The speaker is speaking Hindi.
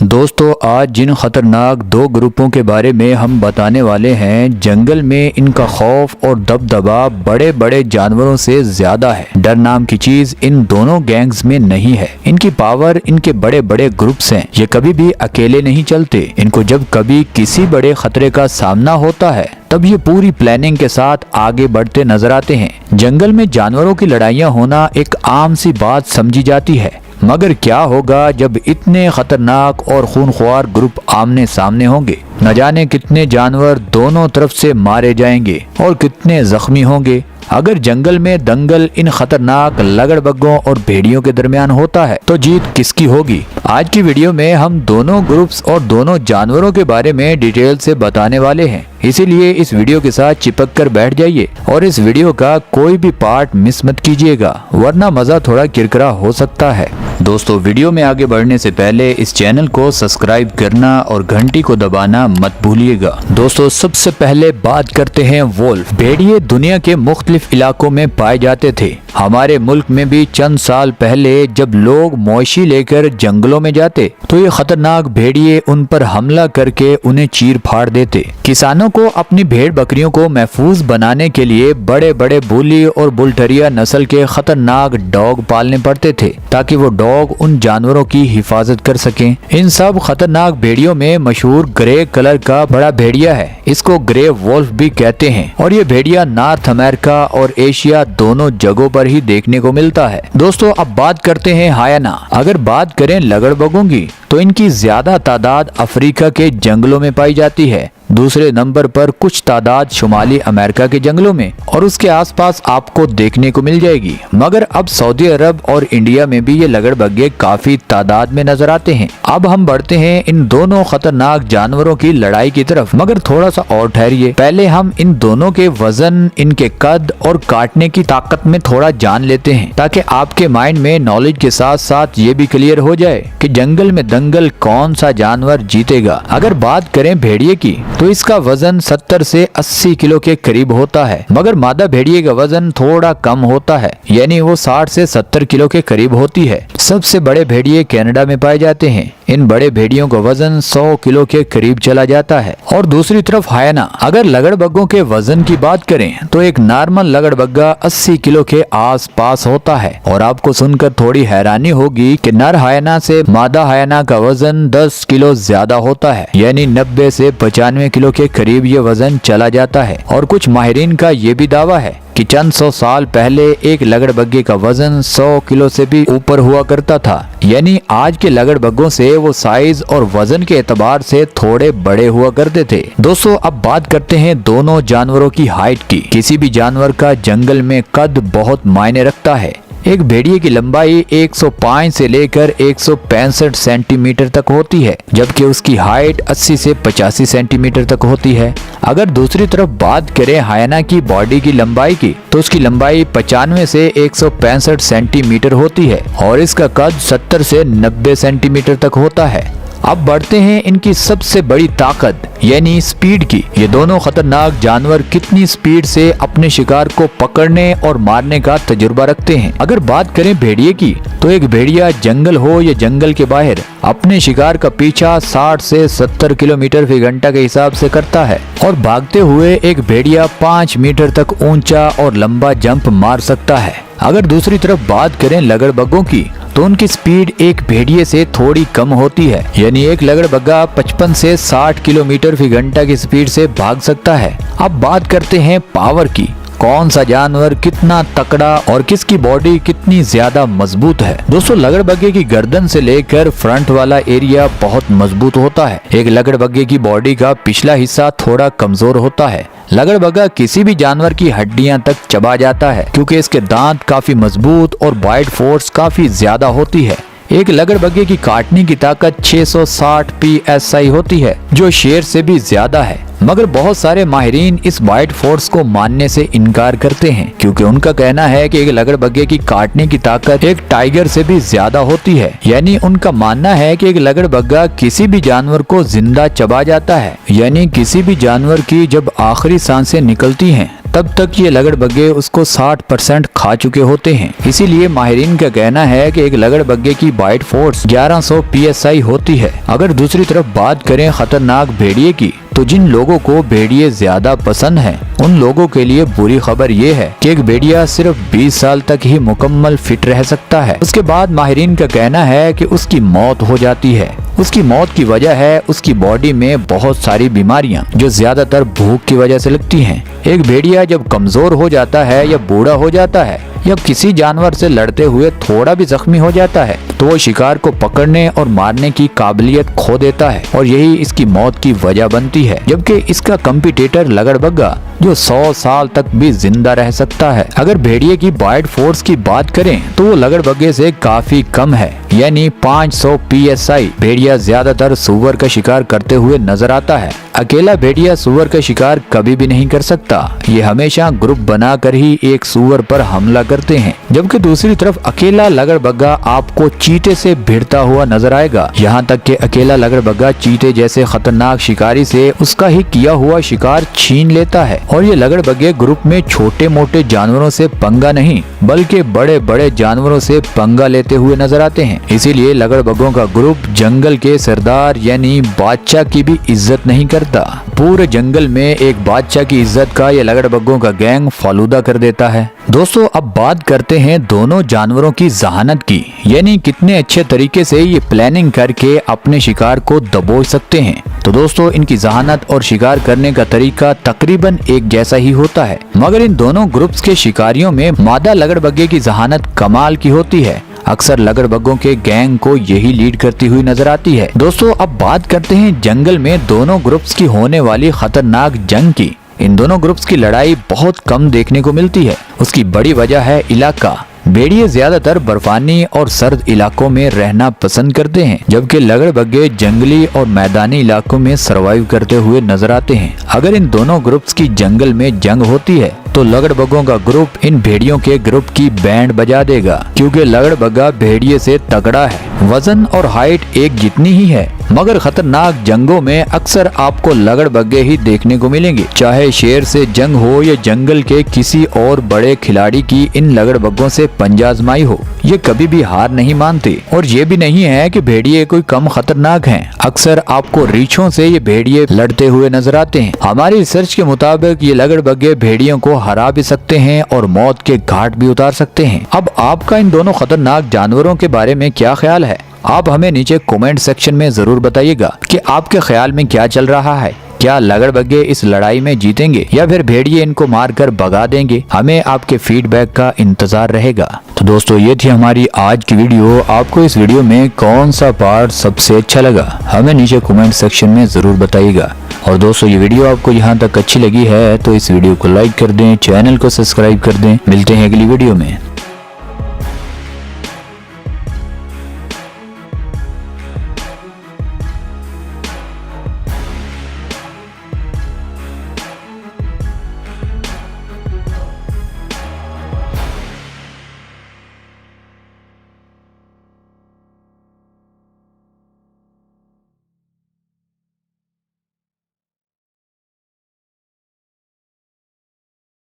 दोस्तों आज जिन खतरनाक दो ग्रुपों के बारे में हम बताने वाले हैं, जंगल में इनका खौफ और दबदबा बड़े बड़े जानवरों से ज्यादा है। डर नाम की चीज इन दोनों गैंग्स में नहीं है। इनकी पावर इनके बड़े बड़े ग्रुप्स हैं। ये कभी भी अकेले नहीं चलते। इनको जब कभी किसी बड़े खतरे का सामना होता है तब ये पूरी प्लानिंग के साथ आगे बढ़ते नजर आते हैं। जंगल में जानवरों की लड़ाइयाँ होना एक आम सी बात समझी जाती है, मगर क्या होगा जब इतने खतरनाक और खूनख्वार ग्रुप आमने सामने होंगे। न जाने कितने जानवर दोनों तरफ से मारे जाएंगे और कितने जख्मी होंगे। अगर जंगल में दंगल इन खतरनाक लगड़बग्गों और भेड़ियों के दरमियान होता है तो जीत किसकी होगी? आज की वीडियो में हम दोनों ग्रुप्स और दोनों जानवरों के बारे में डिटेल से बताने वाले हैं, इसीलिए इस वीडियो के साथ चिपक कर बैठ जाइए और इस वीडियो का कोई भी पार्ट मिस मत कीजिएगा, वरना मजा थोड़ा किरकिरा हो सकता है। दोस्तों वीडियो में आगे बढ़ने से पहले इस चैनल को सब्सक्राइब करना और घंटी को दबाना मत भूलिएगा। दोस्तों सबसे पहले बात करते हैं वोल्फ। भेड़िए दुनिया के मुख्तलिफ इलाकों में पाए जाते थे। हमारे मुल्क में भी चंद साल पहले जब लोग मवेशी लेकर जंगलों में जाते तो ये खतरनाक भेड़िए उन पर हमला करके उन्हें चीर फाड़ देते। किसानों को अपनी भेड़ बकरियों को महफूज बनाने के लिए बड़े बड़े बुली और बुलटरिया नस्ल के खतरनाक डॉग पालने पड़ते थे ताकि वो डॉग उन जानवरों की हिफाजत कर सकें। इन सब खतरनाक भेड़ियों में मशहूर ग्रे कलर का बड़ा भेड़िया है। इसको ग्रे वोल्फ भी कहते हैं और ये भेड़िया नॉर्थ अमेरिका और एशिया दोनों जगहों पर ही देखने को मिलता है। दोस्तों अब बात करते हैं हायना। अगर बात करें लगड़बगों की तो इनकी ज्यादा तादाद अफ्रीका के जंगलों में पाई जाती है। दूसरे नंबर पर कुछ तादाद शुमाली अमेरिका के जंगलों में और उसके आसपास आपको देखने को मिल जाएगी। मगर अब सऊदी अरब और इंडिया में भी ये लगड़बग्गे काफी तादाद में नजर आते हैं। अब हम बढ़ते हैं इन दोनों खतरनाक जानवरों की लड़ाई की तरफ, मगर थोड़ा सा और ठहरिए। पहले हम इन दोनों के वजन, इनके कद और काटने की ताकत में थोड़ा जान लेते हैं ताकि आपके माइंड में नॉलेज के साथ साथ ये भी क्लियर हो जाए कि जंगल में दंगल कौन सा जानवर जीतेगा। अगर बात करें भेड़िए की तो इसका वजन 70 से 80 किलो के करीब होता है, मगर मादा भेड़िए का वजन थोड़ा कम होता है, यानी वो 60 से 70 किलो के करीब होती है। सबसे बड़े भेड़िए कनाडा में पाए जाते हैं। इन बड़े भेड़ियों का वजन 100 किलो के करीब चला जाता है। और दूसरी तरफ हायना। अगर लगड़बग्गों के वजन की बात करें तो एक नॉर्मल लगड़बग्गा 80 किलो के आस पास होता है। और आपको सुनकर थोड़ी हैरानी होगी कि नर हायना से मादा हायना का वजन 10 किलो ज्यादा होता है, यानी 90 से 95 किलो के करीब ये वजन चला जाता है। और कुछ माहिरीन का ये भी दावा है कि चंद 100 साल पहले एक लगड़बग्गे का वजन 100 किलो से भी ऊपर हुआ करता था, यानी आज के लगड़बग्गों से वो साइज और वजन के एतबार से थोड़े बड़े हुआ करते थे। दोस्तों अब बात करते हैं दोनों जानवरों की हाइट की। किसी भी जानवर का जंगल में कद बहुत मायने रखता है। एक भेड़िए की लंबाई 105 से लेकर 165 सेंटीमीटर तक होती है, जबकि उसकी हाइट 80 से 85 सेंटीमीटर तक होती है। अगर दूसरी तरफ बात करें हायना की बॉडी की लंबाई की तो उसकी लंबाई 95 से 165 सेंटीमीटर होती है और इसका कद 70 से 90 सेंटीमीटर तक होता है। अब बढ़ते हैं इनकी सबसे बड़ी ताकत यानी स्पीड की। ये दोनों खतरनाक जानवर कितनी स्पीड से अपने शिकार को पकड़ने और मारने का तजुर्बा रखते हैं। अगर बात करें भेड़िए की तो एक भेड़िया जंगल हो या जंगल के बाहर अपने शिकार का पीछा 60 से 70 किलोमीटर फी घंटा के हिसाब से करता है। और भागते हुए एक भेड़िया 5 मीटर तक ऊंचा और लंबा जंप मार सकता है। अगर दूसरी तरफ बात करें लगड़बग्गों की तो उनकी स्पीड एक भेड़िए से थोड़ी कम होती है, यानी एक लगड़बग्गा 55 से 60 किलोमीटर फी घंटा की स्पीड से भाग सकता है। अब बात करते हैं पावर की। कौन सा जानवर कितना तकड़ा और किसकी बॉडी कितनी ज्यादा मजबूत है। दोस्तों लगड़बग्गे की गर्दन से लेकर फ्रंट वाला एरिया बहुत मजबूत होता है। एक लगड़बग्गे की बॉडी का पिछला हिस्सा थोड़ा कमजोर होता है। लगड़बग्गा किसी भी जानवर की हड्डियां तक चबा जाता है क्योंकि इसके दांत काफी मजबूत और बाइट फोर्स काफी ज्यादा होती है। एक लगड़बग्गे की काटने की ताकत 660 PSI होती है, जो शेर से भी ज्यादा है। मगर बहुत सारे माहिरीन इस बाइट फोर्स को मानने से इनकार करते हैं क्योंकि उनका कहना है कि एक लगड़बग्गे की काटने की ताकत एक टाइगर से भी ज्यादा होती है। यानी उनका मानना है कि एक लगड़बग्गा किसी भी जानवर को जिंदा चबा जाता है, यानी किसी भी जानवर की जब आखिरी सांसें निकलती हैं तब तक ये लगड़बग्गे उसको 60% खा चुके होते हैं। इसीलिए माहिरीन का कहना है कि एक लगड़बग्गे की बाइट फोर्स 1100 PSI होती है। अगर दूसरी तरफ बात करें खतरनाक भेड़िए की, तो जिन लोगों को भेड़िए ज्यादा पसंद हैं, उन लोगों के लिए बुरी खबर ये है कि एक भेड़िया सिर्फ 20 साल तक ही मुकम्मल फिट रह सकता है। उसके बाद माहिरीन का कहना है कि उसकी मौत हो जाती है। उसकी मौत की वजह है उसकी बॉडी में बहुत सारी बीमारियां जो ज्यादातर भूख की वजह से लगती हैं। एक भेड़िया जब कमजोर हो जाता है या बूढ़ा हो जाता है या किसी जानवर से लड़ते हुए थोड़ा भी जख्मी हो जाता है, तो वो शिकार को पकड़ने और मारने की काबिलियत खो देता है और यही इसकी मौत की वजह बनती है। जबकि इसका कंपटीटर लगड़बग्गा जो 100 साल तक भी जिंदा रह सकता है। अगर भेड़िए की बाइट फोर्स की बात करें तो वो लगड़बग्गे से काफी कम है, यानी 500 PSI। भेड़िया ज्यादातर सूअर का शिकार करते हुए नजर आता है। अकेला भेड़िया सूअर का शिकार कभी भी नहीं कर सकता, ये हमेशा ग्रुप बनाकर ही एक सूअर पर हमला करते हैं। जबकि दूसरी तरफ अकेला लगड़बग्गा आपको चीते से भिड़ता हुआ नजर आएगा। यहाँ तक कि अकेला लगड़बग्गा चीते जैसे खतरनाक शिकारी से उसका ही किया हुआ शिकार छीन लेता है। और ये लगड़बग्गे ग्रुप में छोटे मोटे जानवरों से पंगा नहीं बल्कि बड़े बड़े जानवरों से पंगा लेते हुए नजर आते हैं। इसीलिए लगड़बग्गों का ग्रुप जंगल के सरदार यानी बादशाह की भी इज्जत नहीं करता। पूरे जंगल में एक बादशाह की इज्जत का ये लगड़बग्गों का गैंग फालूदा कर देता है। दोस्तों, अब बात करते हैं दोनों जानवरों की जहानत की, यानी कितने अच्छे तरीके से ये प्लानिंग करके अपने शिकार को दबोच सकते हैं। तो दोस्तों, इनकी जहानत और शिकार करने का तरीका तकरीबन एक जैसा ही होता है, मगर इन दोनों ग्रुप्स के शिकारियों में मादा लगड़बग्गे की जहानत कमाल की होती है। अक्सर लगड़बग्गों के गैंग को यही लीड करती हुई नजर आती है। दोस्तों, अब बात करते हैं जंगल में दोनों ग्रुप्स की होने वाली खतरनाक जंग की। इन दोनों ग्रुप्स की लड़ाई बहुत कम देखने को मिलती है। उसकी बड़ी वजह है इलाका। भेड़िए ज्यादातर बर्फानी और सर्द इलाकों में रहना पसंद करते हैं, जबकि लगड़बग्गे जंगली और मैदानी इलाकों में सरवाइव करते हुए नजर आते हैं। अगर इन दोनों ग्रुप्स की जंगल में जंग होती है तो लगड़बग्गों का ग्रुप इन भेड़ियों के ग्रुप की बैंड बजा देगा, क्योंकि लगड़बग्गा भेड़िए से तगड़ा है। वजन और हाइट एक जितनी ही है, मगर खतरनाक जंगों में अक्सर आपको लगड़बग्गे ही देखने को मिलेंगे। चाहे शेर से जंग हो या जंगल के किसी और बड़े खिलाड़ी की इन लगड़बग्गों से पंजा आजमाई हो, ये कभी भी हार नहीं मानते। और ये भी नहीं है कि भेड़िए कोई कम खतरनाक हैं। अक्सर आपको रीछों से ये भेड़िए लड़ते हुए नजर आते हैं। हमारी रिसर्च के मुताबिक ये लगड़बग्गे भेड़ियों को हरा भी सकते हैं और मौत के घाट भी उतार सकते हैं। अब आपका इन दोनों खतरनाक जानवरों के बारे में क्या ख्याल है? आप हमें नीचे कमेंट सेक्शन में जरूर बताइएगा कि आपके ख्याल में क्या चल रहा है। क्या लगड़बग्गे इस लड़ाई में जीतेंगे या फिर भेड़िए इनको मारकर भगा देंगे? हमें आपके फीडबैक का इंतजार रहेगा। तो दोस्तों, ये थी हमारी आज की वीडियो। आपको इस वीडियो में कौन सा पार्ट सबसे अच्छा लगा, हमें नीचे कमेंट सेक्शन में जरूर बताइएगा। और दोस्तों, ये वीडियो आपको यहाँ तक अच्छी लगी है तो इस वीडियो को लाइक कर दें, चैनल को सब्सक्राइब कर दें। मिलते हैं अगली वीडियो में।